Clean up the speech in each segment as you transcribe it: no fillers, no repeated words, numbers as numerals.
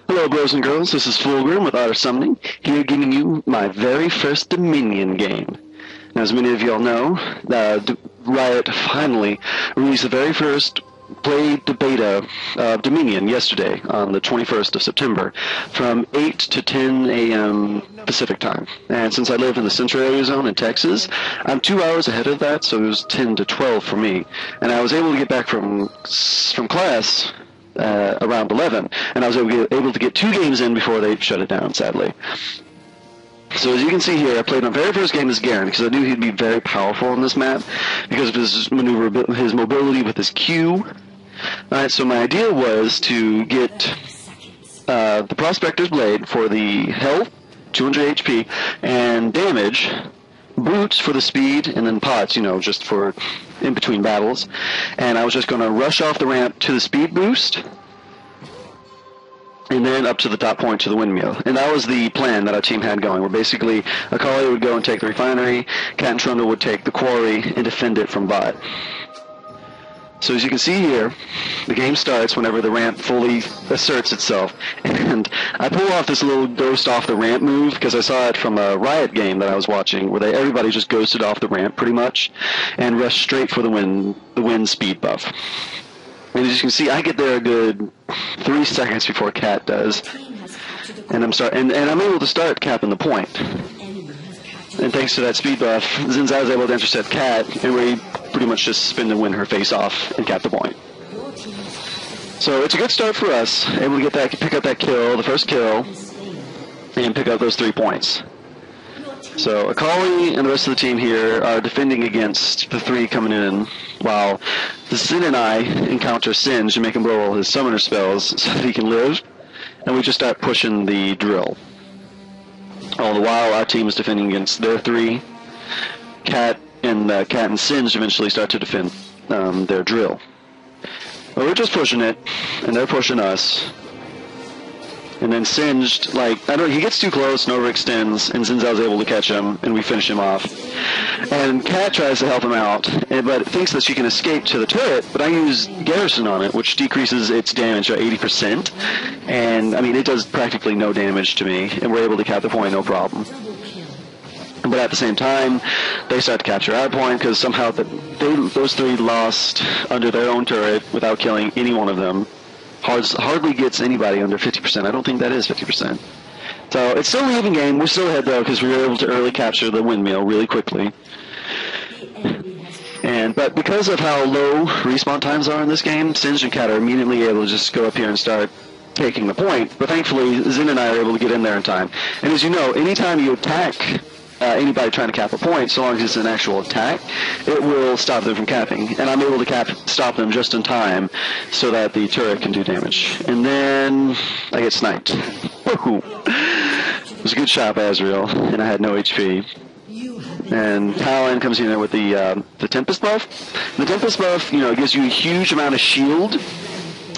Hello, bros and girls. This is Fulgrim with Otter Summoning, here giving you my very first Dominion game. Now, as many of y'all know, Riot finally released the very first played the beta of Dominion yesterday on the 21st of September from 8 to 10 a.m. Pacific time. And since I live in the central area zone in Texas, I'm 2 hours ahead of that, so it was 10 to 12 for me. And I was able to get back from class around 11, and I was able to get 2 games in before they shut it down, sadly. So as you can see here, I played my very first game as Garen because I knew he'd be very powerful on this map because of his his mobility with his Q. Alright, so my idea was to get the Prospector's Blade for the health, 200 HP, and damage, boots for the speed, and then pots, you know, just for in between battles. And I was just going to rush off the ramp to the speed boost, and then up to the top point to the windmill. And that was the plan that our team had going, where basically Akali would go and take the refinery, Cat and Trundle would take the quarry and defend it from bot. So as you can see here, the game starts whenever the ramp fully asserts itself. And I pull off this little ghost off the ramp move because I saw it from a Riot game that I was watching where everybody just ghosted off the ramp pretty much and rushed straight for the wind speed buff. And as you can see, I get there a good 3 seconds before Cat does. And I'm able to start capping the point. And thanks to that speed buff, Zinzai was able to intercept Cat, and we pretty much just spin and win her face off and cap the point. So it's a good start for us, able to get that, pick up that kill, the first kill, and pick up those 3 points. So Akali and the rest of the team here are defending against the 3 coming in, while the Sin and I encounter Singe and make him blow all his summoner spells so that he can live, and we just start pushing the drill. All the while, our team is defending against their 3. Cat and Singe eventually start to defend their drill. But we're just pushing it, and they're pushing us. And then Singed, he gets too close and overextends, and Zinzai was able to catch him, and we finish him off. And Cat tries to help him out, but thinks that she can escape to the turret, but I use Garrison on it, which decreases its damage by 80%. And, I mean, it does practically no damage to me, and we're able to cap the point no problem. But at the same time, they start to capture our point, because somehow those 3 lost under their own turret without killing any one of them. Hardly gets anybody under 50%. I don't think that is 50%. So it's still an even game. We're still ahead though because we were able to early capture the windmill really quickly. But because of how low respawn times are in this game, Singe and Cat are immediately able to just go up here and start taking the point. But thankfully, Zin and I are able to get in there in time. And as you know, anytime you attack anybody trying to cap a point, so long as it's an actual attack, it will stop them from capping. And I'm able to stop them just in time so that the turret can do damage. And then I get sniped. Woohoo! It was a good shot by Ezreal, and I had no HP. And Talon comes in there with the Tempest buff. The Tempest buff, you know, gives you a huge amount of shield.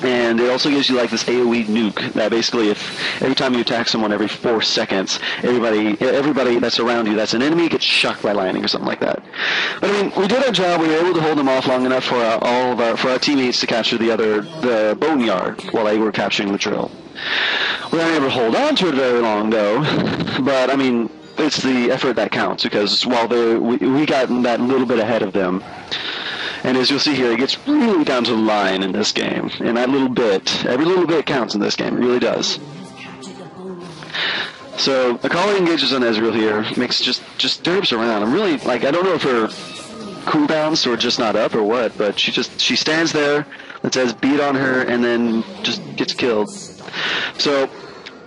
And it also gives you like this AoE nuke that basically every time you attack someone every 4 seconds, everybody that's around you that's an enemy gets shocked by lightning or something like that. But I mean, we did our job. We were able to hold them off long enough for our teammates to capture the boneyard while they were capturing the drill. We weren't able to hold on to it very long though, but I mean, it's the effort that counts because while we got that little bit ahead of them. And as you'll see here, it gets really down to the line in this game. And that little bit, every little bit counts in this game. It really does. So Akali engages on Ezreal here, makes just derps around. I'm really, I don't know if her cooldowns are just not up or what, but she stands there, it says beat on her, and then just gets killed. So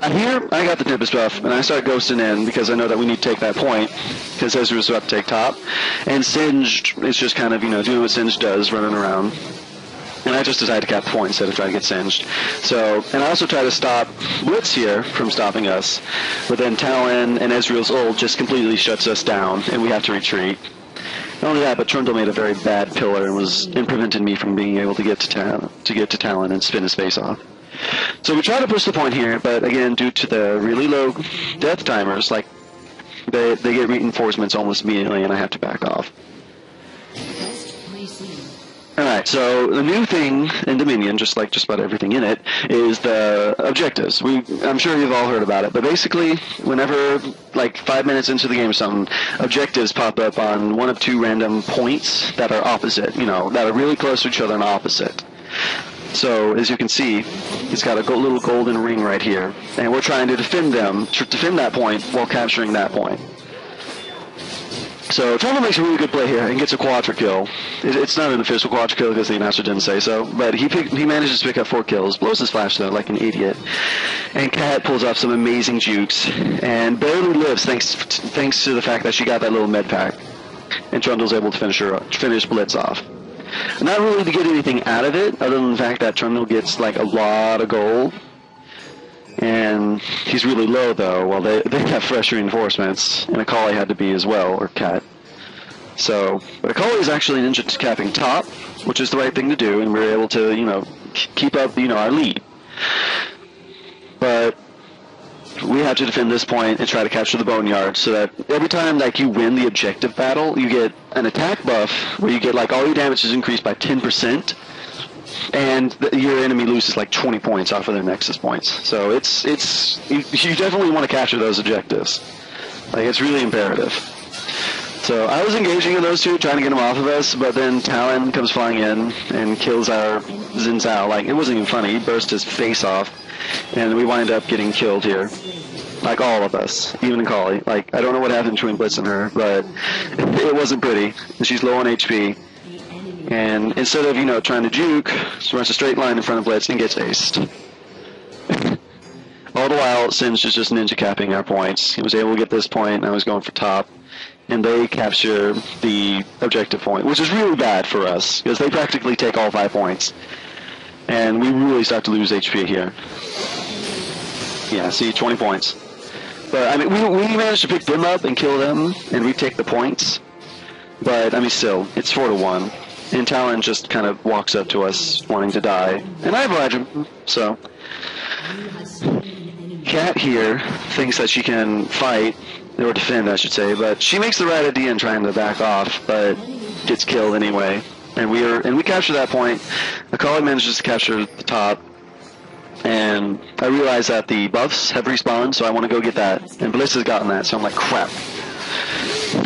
here, I got the Tempest buff, and I start ghosting in because I know that we need to take that point, because Ezreal's about to take top. And Singed is just kind of, you know, doing what Singed does, running around. And I just decided to cap the point instead of trying to get Singed. So, and I also try to stop Blitz here from stopping us, but then Talon and Ezreal's ult just completely shuts us down, and we have to retreat. Not only that, but Trundle made a very bad pillar and prevented me from being able to get to Talon and spin his face off. So we try to push the point here, but again, due to the really low death timers, they get reinforcements almost immediately, and I have to back off. Alright, Alright, so the new thing in Dominion, just like just about everything in it, is the objectives. I'm sure you've all heard about it, but basically, whenever, like 5 minutes into the game or something, objectives pop up on one of two random points that are opposite, that are really close to each other and opposite. So, as you can see, he's got a little golden ring right here, and we're trying to defend that point while capturing that point. So Trundle makes a really good play here and gets a quadra kill. It's not an official quadra kill because the master didn't say so, but he manages to pick up 4 kills, blows his flash though like an idiot, and Cat pulls off some amazing jukes and barely lives thanks to the fact that she got that little med pack, and Trundle's able to finish Blitz off. Not really to get anything out of it, other than the fact that Trundle gets like a lot of gold. And he's really low though. Well, they have fresh reinforcements, and Akali had to be as well, or Cat. So, but Akali is actually ninja capping top, which is the right thing to do, and we're able to, keep up, our lead. But we have to defend this point and try to capture the Boneyard, so that every time you win the objective battle, you get an attack buff where you get all your damage is increased by 10%. And your enemy loses 20 points off of their Nexus points. So you definitely want to capture those objectives. It's really imperative. So I was engaging in those two, trying to get them off of us, but then Talon comes flying in and kills our Xin Zhao. It wasn't even funny. He burst his face off, and we wind up getting killed here. All of us, even Akali. I don't know what happened between Blitz and her, but it wasn't pretty. And she's low on HP. And instead of, trying to juke, she runs a straight line in front of Blitz and gets aced. All the while, Singe is just ninja capping our points. He was able to get this point, and I was going for top. And they capture the objective point, which is really bad for us, because they practically take all 5 points. And we really start to lose HP here. Yeah, see, 20 points. But, we managed to pick them up and kill them, and retake the points. But, still, it's 4-1. And Talon just kind of walks up to us, wanting to die. And I oblige him, so. Cat here thinks that she can fight, or defend, I should say, but she makes the right idea in trying to back off, but gets killed anyway. And we capture that point. Akali manages to capture the top, and I realize that the buffs have respawned, so I want to go get that. And Bliss has gotten that, so I'm like, crap.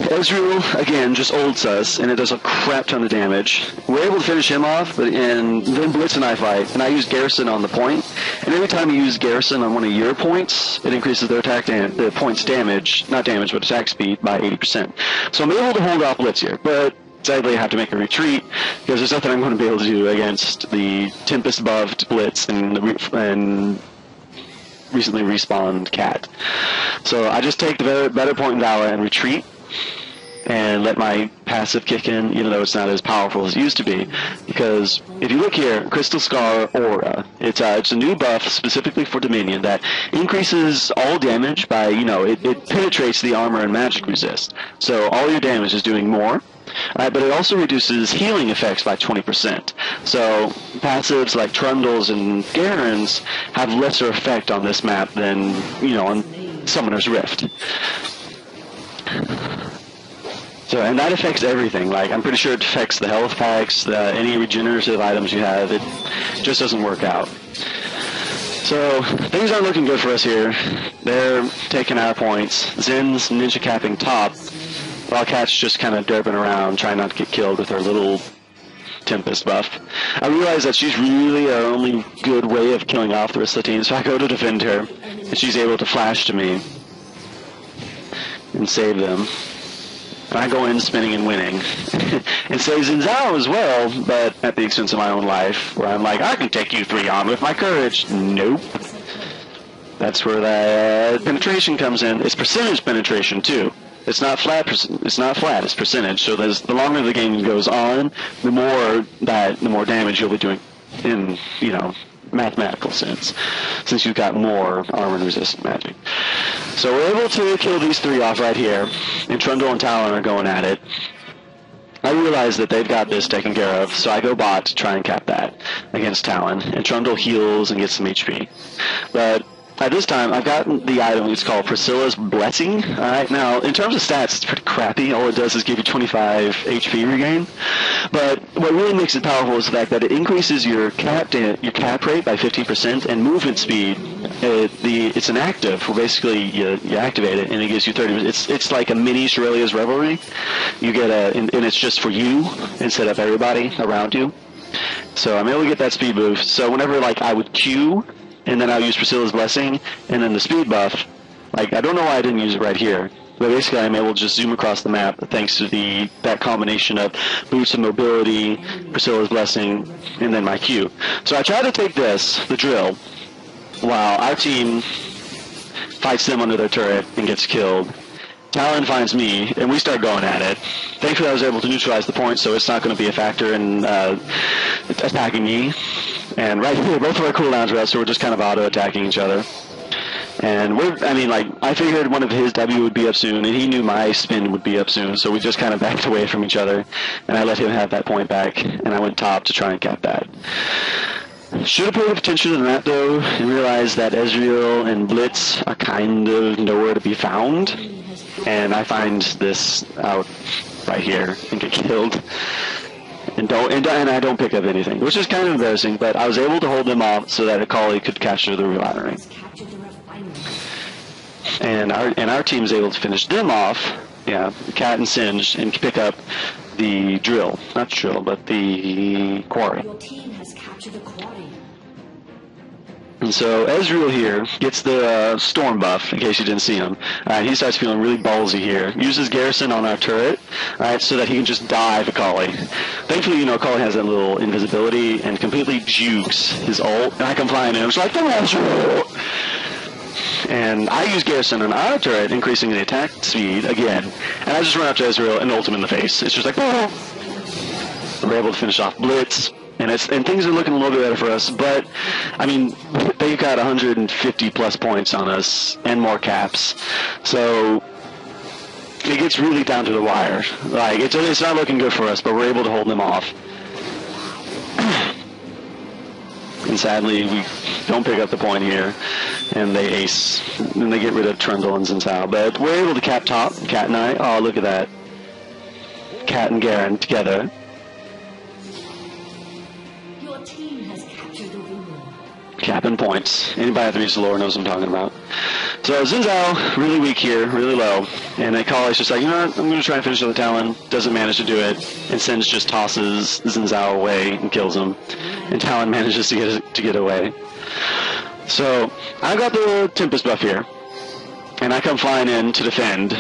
Ezreal, again, just ults us, and it does a crap ton of damage. We're able to finish him off, and then Blitz and I fight, and I use Garrison on the point, and every time you use Garrison on one of your points, it increases their the point's damage, not damage, but attack speed by 80%. So I'm able to hold off Blitz here, but sadly I have to make a retreat, because there's nothing I'm going to be able to do against the Tempest-buffed Blitz and recently respawned Cat. So I just take the better point in Valor and retreat, and let my passive kick in, even though it's not as powerful as it used to be. Because if you look here, Crystal Scar Aura, it's a new buff specifically for Dominion that increases all damage by, it penetrates the armor and magic resist. So all your damage is doing more. But it also reduces healing effects by 20%. So passives like Trundles and Garens have lesser effect on this map than, on Summoner's Rift. So, and that affects everything. I'm pretty sure it affects the health packs, any regenerative items you have. It just doesn't work out. So, things aren't looking good for us here. They're taking our points. Zen's ninja capping top, while Cat's just kind of derping around, trying not to get killed with her little Tempest buff. I realize that she's really our only good way of killing off the rest of the team, so I go to defend her, and she's able to flash to me and save them. And I go in spinning and winning. And save Xin Zhao as well, but at the expense of my own life, where I'm like, I can take you 3 on with my courage. Nope. That's where that penetration comes in. It's percentage penetration too. It's not flat. It's percentage. So the longer the game goes on, the more damage you'll be doing in mathematical sense, since you've got more armor and resistant magic. So we're able to kill these 3 off right here, and Trundle and Talon are going at it. I realize that they've got this taken care of, so I go bot to try and cap that against Talon, and Trundle heals and gets some HP. But at this time, I've gotten the item. It's called Priscilla's Blessing. All right. Now, in terms of stats, it's pretty crappy. All it does is give you 25 HP regain. But what really makes it powerful is the fact that it increases your cap rate by 50% and movement speed. It's an active. Where basically you activate it and it gives you 30. It's like a mini Shurelia's Revelry. You get and it's just for you instead of everybody around you. So I'm able to get that speed boost. So whenever like I would Q, and then I'll use Priscilla's Blessing, and then the speed buff, like, I don't know why I didn't use it right here, but basically I'm able to just zoom across the map thanks to that combination of boost of mobility, Priscilla's Blessing, and then my Q. So I try to take the drill, while our team fights them under their turret and gets killed. Talon finds me, and we start going at it. Thankfully I was able to neutralize the point, so it's not going to be a factor in attacking me. And right here, both of our cooldowns are out, so we're just kind of auto-attacking each other. And I figured one of his W would be up soon, and he knew my spin would be up soon, so we just kind of backed away from each other. And I let him have that point back, and I went top to try and cap that. Should have paid attention to the map, though, and realized that Ezreal and Blitz are kind of nowhere to be found. And I find this out right here and get killed. And I don't pick up anything, which is kind of embarrassing, but I was able to hold them off so that Akali could capture the refinery. And our team is able to finish them off, Cat and Singe, and pick up the drill. Not drill, but the quarry. Your team has captured the quarry. And so Ezreal here gets the storm buff, in case you didn't see him. He starts feeling really ballsy here. Uses Garrison on our turret, so that he can just dive Akali. Thankfully, Akali has that little invisibility and completely jukes his ult. And I come flying in, and it's like, "Come on, Ezreal!" And I use Garrison on our turret, increasing the attack speed again. And I just run up to Ezreal and ult him in the face. It's just like, "Oh!" We're able to finish off Blitz. And things are looking a little bit better for us, but they've got 150 plus points on us and more caps, so it gets really down to the wire. Like it's not looking good for us, but we're able to hold them off. And sadly, we don't pick up the point here, and they ace, and they get rid of Trundle and Zinzao. But we're able to cap top, Cat and I. Oh, look at that, Cat and Garen together. Capping points. Anybody that reads the lore knows what I'm talking about. So Zinzao, really weak here, really low. And Akali's just like, you know what, I'm going to try and finish with the Talon. Doesn't manage to do it. And Singe just tosses Zinzao away and kills him. And Talon manages to get away. So I got the Tempest buff here. And I come flying in to defend.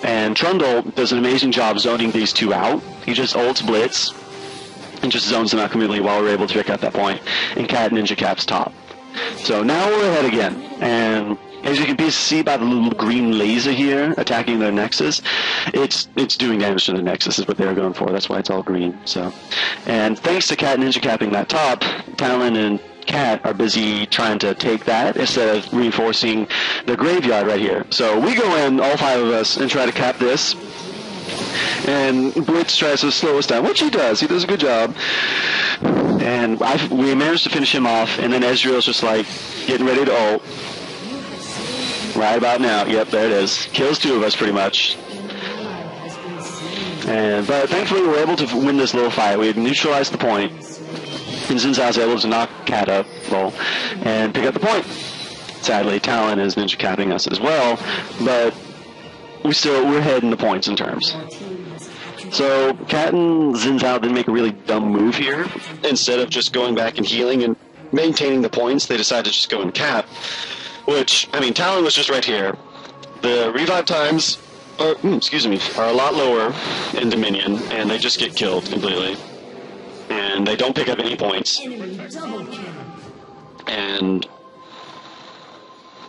And Trundle does an amazing job zoning these two out. He just ults Blitz and just zones them out completely while we're able to pick up that point. And Cat Ninja caps top. So now we're ahead again, and as you can see by the little green laser here attacking their Nexus, it's doing damage to the Nexus is what they were going for. That's why it's all green. So, and thanks to Cat Ninja capping that top, Talon and Cat are busy trying to take that instead of reinforcing the graveyard right here. So we go in, all five of us, and try to cap this. And Blitz tries to slow us down, which he does. He does a good job. And we managed to finish him off, and then Ezreal's just like getting ready to ult. Right about now. Yep, there it is. Kills two of us pretty much. But thankfully we were able to win this little fight. We had neutralized the point. And Zinzao was able to knock Cat up, and pick up the point. Sadly, Talon is ninja capping us as well, but we're ahead in the points in terms. So Cat and Zinzao didn't make a really dumb move here. Instead of just going back and healing and maintaining the points, they decided to just go and cap. Which, Talon was just right here. The revive times are a lot lower in Dominion, and they just get killed completely. And they don't pick up any points. And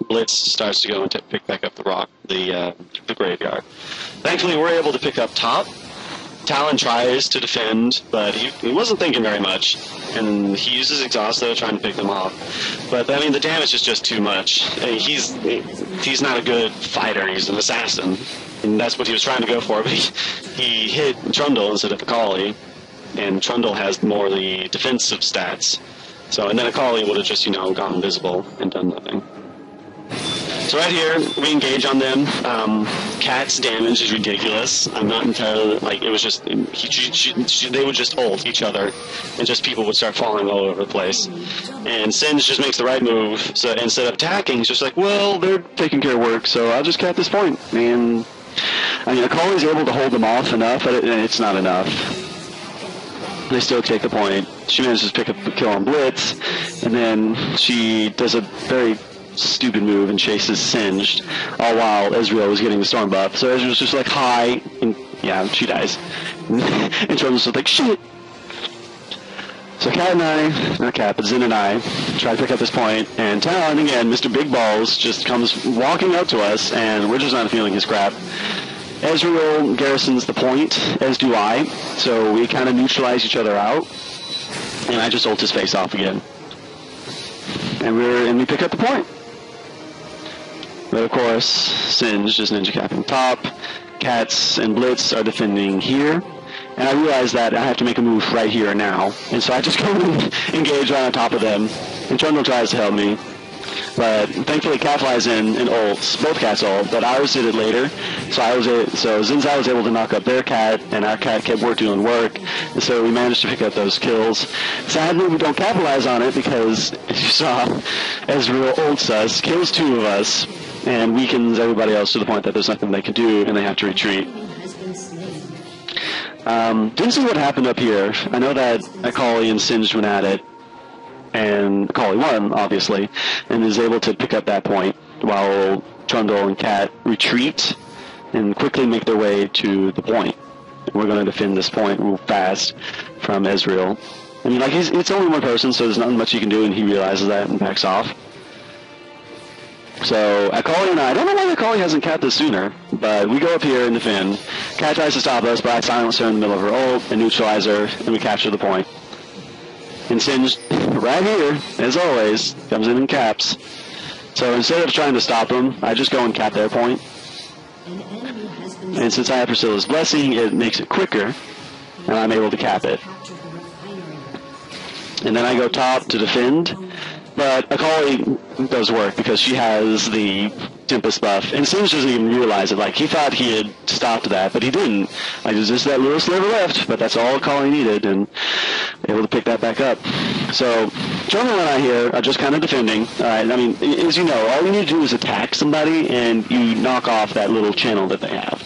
Blitz starts to go and pick back up the graveyard. Thankfully, we're able to pick up top. Talon tries to defend, but he wasn't thinking very much, and he uses Exhaust though, trying to pick them off. But the damage is just too much. He's not a good fighter. He's an assassin, and that's what he was trying to go for. But he hit Trundle instead of Akali, and Trundle has more the defensive stats. So, and then Akali would have just gone invisible and done nothing. So right here, we engage on them. Cat's damage is ridiculous. I'm not entirely, like, it was just, they would just ult each other, and just people would start falling all over the place. And Singe just makes the right move, so instead of attacking, he's just like, well, they're taking care of work, so I'll just cap this point. And, I mean, Akali's able to hold them off enough, but it's not enough. They still take the point. She manages to pick up the kill on Blitz, and then she does a very stupid move and chases Singed, all while Ezreal was getting the storm buff. So Ezreal's just like, hi, and yeah, she dies. And Jordan's just like, shit. So Cat and I, not Cat, but Zin and I, try to pick up this point, and Talon, again, Mr. Big Balls, just comes walking up to us, and we're just not feeling his crap. Ezreal garrisons the point, as do I, so we kind of neutralize each other out, and I just ult his face off again. And we pick up the point. But of course, Singe just ninja capping top, Cats and Blitz are defending here, and I realize that I have to make a move right here and now, and so I just go and engage right on top of them, and Trundle tries to help me. But thankfully, Cat flies in and ults. Both Cats ult, but ours did it later. So Zinzai was able to knock up their Cat, and our Cat kept doing work. And so we managed to pick up those kills. Sadly, we don't capitalize on it because, as you saw, Ezreal ults us, kills 2 of us, and weakens everybody else to the point that there's nothing they can do, and they have to retreat. Didn't see what happened up here. I know that Akali and Singed went at it, and Akali won, obviously, and is able to pick up that point while Trundle and Cat retreat and quickly make their way to the point. We're going to defend this point real fast from Ezreal. I mean, like, it's only one person, so there's not much he can do, and he realizes that and backs off. So Akali and I don't know why Akali hasn't capped this sooner, but we go up here and defend. Cat tries to stop us, but I silence her in the middle of her ult and neutralize her, and we capture the point. And Singe, right here, as always, comes in and caps. So instead of trying to stop them, I just go and cap their point. And since I have Priscilla's Blessing, it makes it quicker, and I'm able to cap it. And then I go top to defend, but Akali does work because she has the Tempest buff, and Singe doesn't even realize it. Like, he thought he had stopped that, but he didn't. Like, there's just that little sliver left, but that's all Akali needed, and able to pick that back up. So, Trundle and I here are just kind of defending. Alright, I mean, as you know, all you need to do is attack somebody, and you knock off that little channel that they have.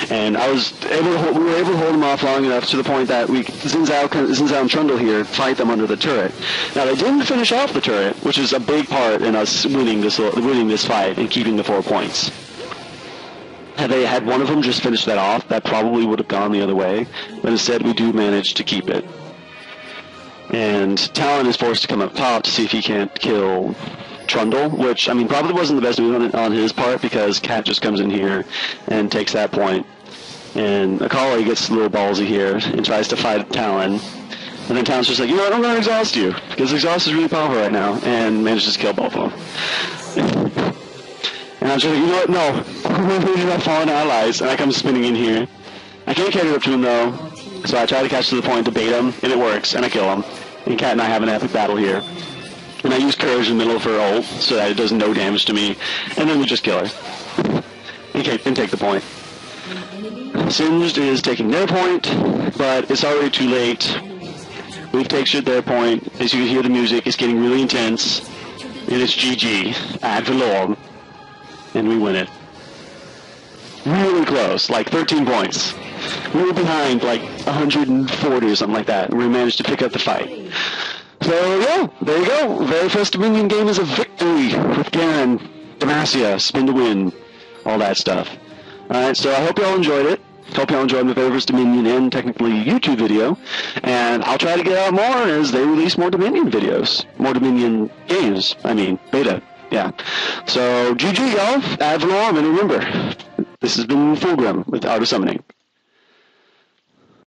And we were able to hold them off long enough to the point that Zinzao and Trundle here fight them under the turret. Now, they didn't finish off the turret, which is a big part in us winning this fight and keeping the 4 points. Had they had one of them just finish that off, that probably would have gone the other way, but instead we do manage to keep it. And Talon is forced to come up top to see if he can't kill Trundle, which, I mean, probably wasn't the best move on his part because Cat just comes in here and takes that point. And Akali gets a little ballsy here and tries to fight Talon. And then Talon's just like, you know what, I'm going to exhaust you, because exhaust is really powerful right now, and manages to kill both of them. And I'm just like, you know what, no, we're not fallen allies, and I come spinning in here. I can't carry it up to him, though, so I try to catch to the point to bait him, and it works, and I kill him. And Cat and I have an epic battle here. And I use Courage in the middle of her ult, so that it does no damage to me, and then we just kill her. And take the point. Singed is taking their point, but it's already too late. We've taken their point. As you can hear, the music is getting really intense, and it's GG at Valorum, and we win it. Really close, like 13 points. We were behind like 140 or something like that, and we managed to pick up the fight. So yeah, there you go. Very first Dominion game is a victory with Garen, Demacia, spin to win, all that stuff. Alright, so I hope y'all enjoyed it. Hope y'all enjoyed my very first Dominion and technically YouTube video. And I'll try to get out more as they release more Dominion videos. More Dominion games. I mean, beta. Yeah. So, GG y'all. Ad Valorum, and remember, this has been Fulgrim with Art of Summoning.